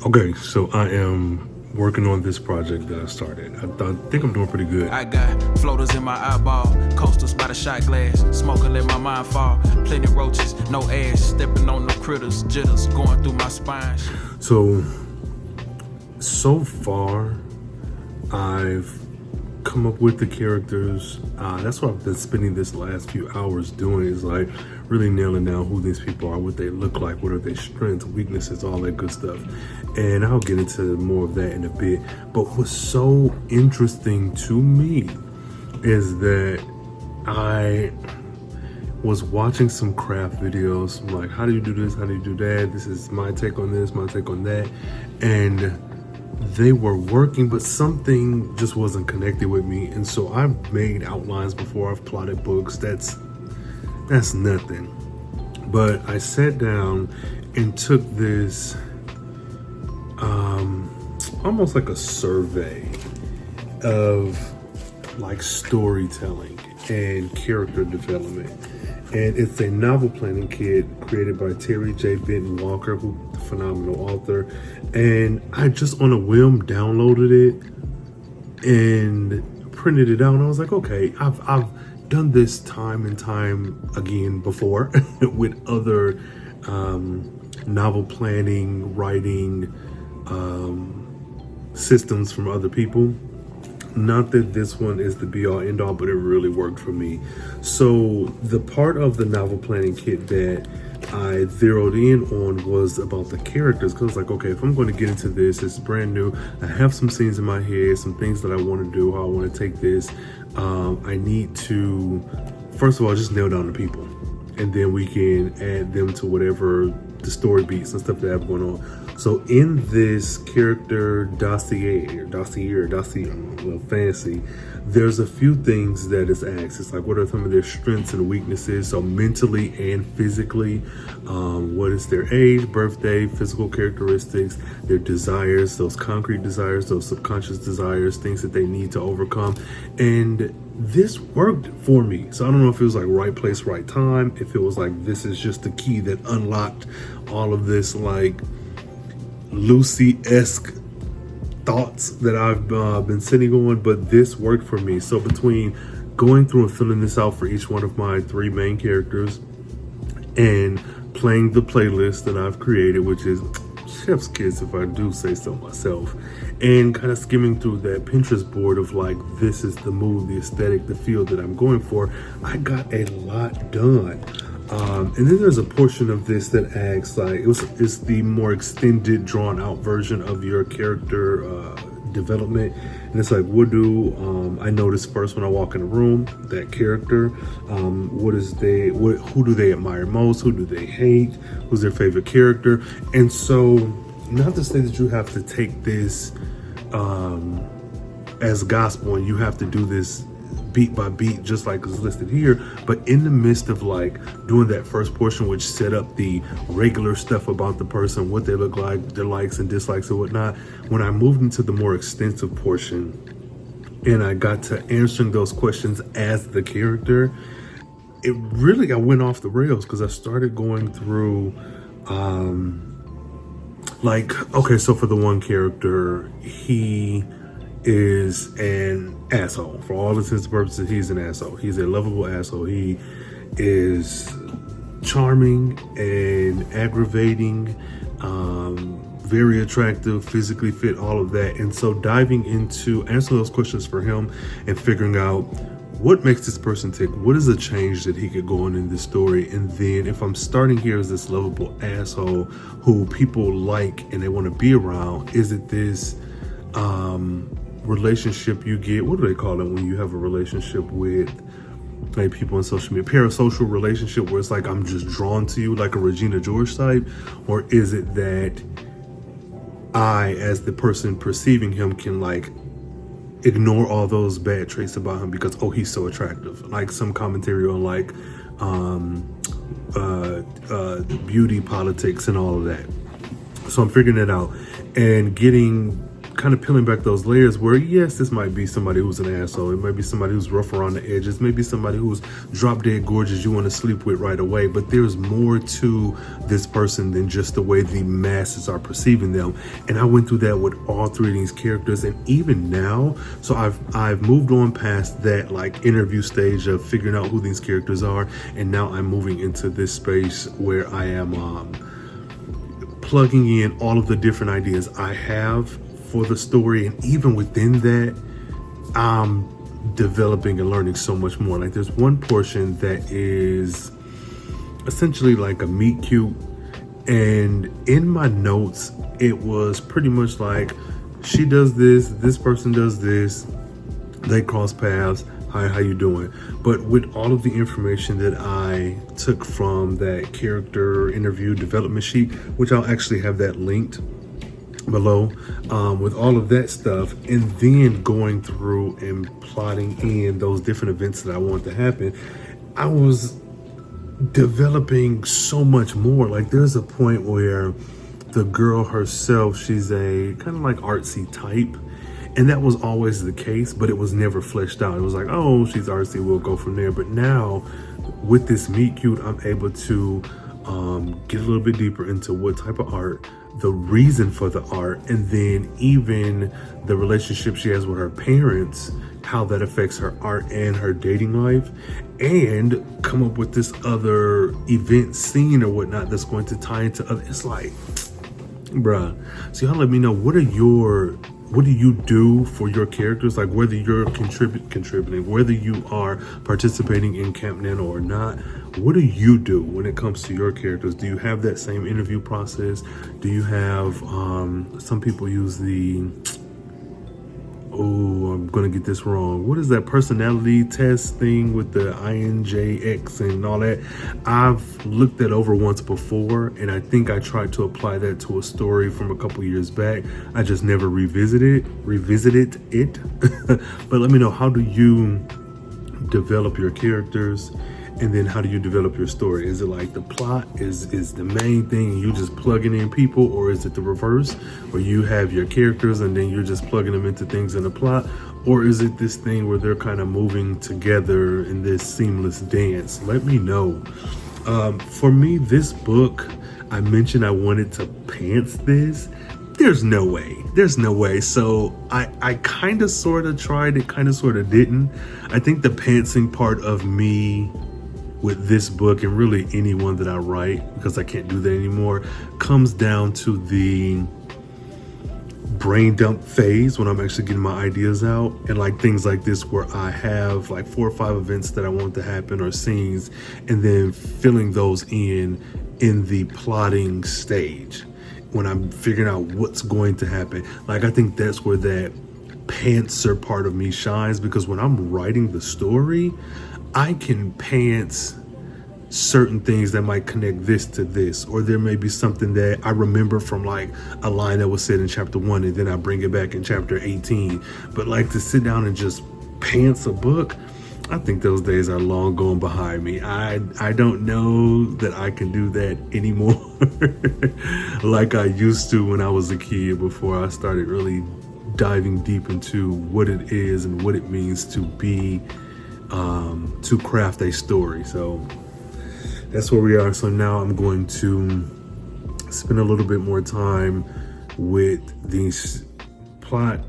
Okay, so I am working on this project that I started. I think I'm doing pretty good. I got floaters in my eyeball, coasters by the shot glass, smoking let my mind fall. Plenty roaches, no ash, stepping on the critters, jitters going through my spine. So far, I've come up with the characters. That's what I've been spending this last few hours doing, is like really nailing down who these people are, what they look like, what are their strengths, weaknesses, all that good stuff. And I'll get into more of that in a bit. But what's so interesting to me is that I was watching some craft videos, like how do you do this, how do you do that, this is my take on this, my take on that, and they were working, but something just wasn't connected with me. And so I've made outlines before, I've plotted books, that's nothing. But I sat down and took this almost like a survey of like storytelling and character development. And it's a novel planning kit created by Terry J. Benton Walker, who's a phenomenal author. And I just on a whim downloaded it and printed it out. And I was like, okay, I've done this time and time again before with other novel planning, writing systems from other people. Not that this one is the be all end all, but it really worked for me. So the part of the novel planning kit that I zeroed in on was about the characters, because I was like, okay, if I'm going to get into this, it's brand new. I have some scenes in my head, some things that I want to do, how I want to take this. I need to, first of all, just nail down the people, and then we can add them to whatever the story beats and stuff that I have going on. So in this character dossier, a little fancy, there's a few things that is asked. It's like, what are some of their strengths and weaknesses? So mentally and physically, what is their age, birthday, physical characteristics, their desires, those concrete desires, those subconscious desires, things that they need to overcome. And this worked for me. So I don't know if it was like right place, right time, if it was like, this is just the key that unlocked all of this like Lucy-esque thoughts that I've been sitting on, but this worked for me. So between going through and filling this out for each one of my three main characters and playing the playlist that I've created, which is chef's kiss if I do say so myself, and kind of skimming through that Pinterest board of like, this is the mood, the aesthetic, the feel that I'm going for, I got a lot done. And then there's a portion of this that asks, like, it's the more extended, drawn out version of your character development. And it's like, what do I notice first when I walk in a room, that character, who do they admire most, who do they hate, who's their favorite character. And so, not to say that you have to take this as gospel and you have to do this beat by beat just like is listed here, but in the midst of like doing that first portion, which set up the regular stuff about the person, what they look like, their likes and dislikes and whatnot, when I moved into the more extensive portion and I got to answering those questions as the character, it really, I went off the rails, because I started going through like, okay, so for the one character, he is an asshole. For all intents and purposes, he's an asshole. He's a lovable asshole. He is charming and aggravating, very attractive, physically fit, all of that. And so diving into answering those questions for him and figuring out what makes this person tick, what is the change that he could go on in this story. And then if I'm starting here as this lovable asshole who people like and they want to be around, is it this relationship you get, what do they call it when you have a relationship with like people on social media, parasocial relationship, where it's like I'm just drawn to you like a Regina George type? Or is it that I, as the person perceiving him, can like ignore all those bad traits about him because, oh, he's so attractive? Like some commentary on like beauty politics and all of that. So I'm figuring it out and getting kind of peeling back those layers where, yes, this might be somebody who's an asshole. It might be somebody who's rough around the edges. Maybe somebody who's drop dead gorgeous you want to sleep with right away. But there's more to this person than just the way the masses are perceiving them. And I went through that with all three of these characters. And even now, so I've moved on past that like interview stage of figuring out who these characters are. And now I'm moving into this space where I am plugging in all of the different ideas I have for the story, and even within that, I'm developing and learning so much more. Like there's one portion that is essentially like a meet cute, and in my notes it was pretty much like, she does this, this person does this, they cross paths, hi, how you doing? But with all of the information that I took from that character interview development sheet, which I'll actually have that linked below, with all of that stuff, and then going through and plotting in those different events that I want to happen, I was developing so much more. Like there's a point where the girl herself, she's a kind of like artsy type, and that was always the case, but it was never fleshed out. It was like, oh, she's artsy, we'll go from there. But now with this meet cute, I'm able to get a little bit deeper into what type of art, the reason for the art, and then even the relationship she has with her parents, how that affects her art and her dating life, and come up with this other event scene or whatnot that's going to tie into other. It's like, bruh, so y'all let me know, what do you do for your characters? Like whether you're contributing, whether you are participating in Camp Nano or not, what do you do when it comes to your characters? Do you have that same interview process? Do you have, some people use the, oh, I'm gonna get this wrong. What is that personality test thing with the INJX and all that? I've looked that over once before, and I think I tried to apply that to a story from a couple years back. I just never revisited it. But let me know, how do you develop your characters? And then how do you develop your story? Is it like the plot is the main thing and you just plugging in people, or is it the reverse where you have your characters and then you're just plugging them into things in the plot? Or is it this thing where they're kind of moving together in this seamless dance? Let me know. For me, this book, I mentioned I wanted to pants this. There's no way. So I kind of sort of tried it, kind of sort of didn't. I think the pantsing part of me with this book, and really anyone that I write, because I can't do that anymore, comes down to the brain dump phase when I'm actually getting my ideas out, and like things like this where I have like 4 or 5 events that I want to happen or scenes, and then filling those in the plotting stage when I'm figuring out what's going to happen. Like I think that's where that pantser part of me shines, because when I'm writing the story, I can pants certain things that might connect this to this, or there may be something that I remember from like a line that was said in chapter 1 and then I bring it back in chapter 18. But like to sit down and just pants a book, I think those days are long gone behind me. I don't know that I can do that anymore like I used to when I was a kid, before I started really diving deep into what it is and what it means to be to craft a story. So that's where we are. So now I'm going to spend a little bit more time with these plot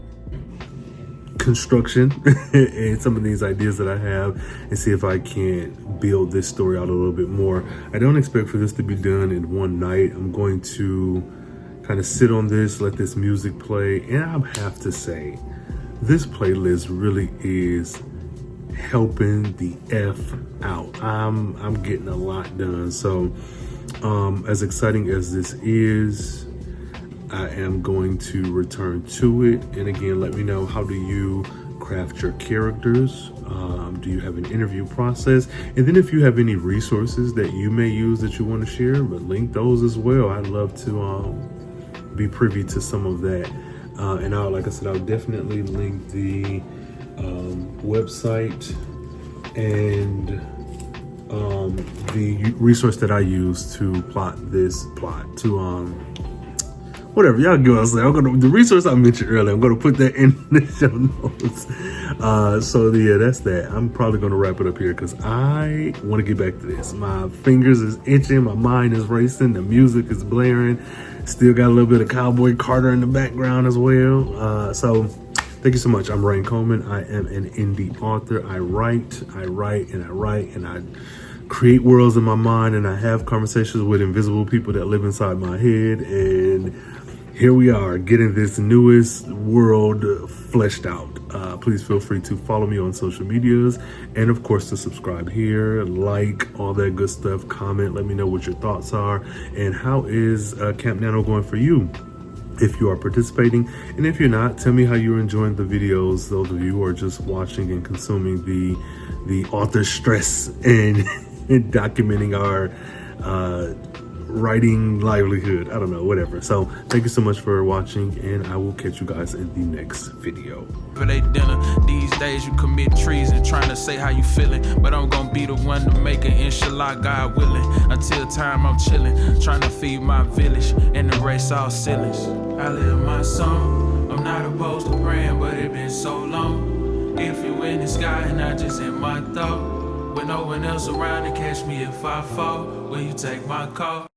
construction and some of these ideas that I have, and see if I can build this story out a little bit more. I don't expect for this to be done in one night. I'm going to kind of sit on this, let this music play, and I have to say, this playlist really is helping the F out. I'm getting a lot done. So as exciting as this is, I am going to return to it. And again, let me know, how do you craft your characters? Do you have an interview process? And then if you have any resources that you may use that you want to share, but link those as well. I'd love to be privy to some of that. And like I said, I'll definitely link the website and the resource that I use to plot this plot, to whatever, y'all get what I'm saying. The resource I mentioned earlier, I'm gonna put that in the show notes. So yeah, that's that. I'm probably gonna wrap it up here because I want to get back to this. My fingers is itching, my mind is racing, the music is blaring. Still got a little bit of Cowboy Carter in the background as well. So thank you so much. I'm Ryan Coleman. I am an indie author. I write, and I create worlds in my mind, and I have conversations with invisible people that live inside my head. And here we are, getting this newest world fleshed out. Please feel free to follow me on social medias, and of course to subscribe here, like, all that good stuff, comment, let me know what your thoughts are, and how is Camp Nano going for you? If you are participating, and if you're not, tell me how you're enjoying the videos. Those of you who are just watching and consuming the author stress and documenting our writing livelihood. I don't know, whatever. So thank you so much for watching, and I will catch you guys in the next video. For they dinner, these days you commit treason, trying to say how you feeling, but I'm gonna be the one to make it, inshallah, God willing. Until time I'm chilling, trying to feed my village and erase all ceilings. I live my song, I'm not opposed to praying, but it been so long. If you in the sky and not just in my thought, with no one else around to catch me if I fall, will you take my call?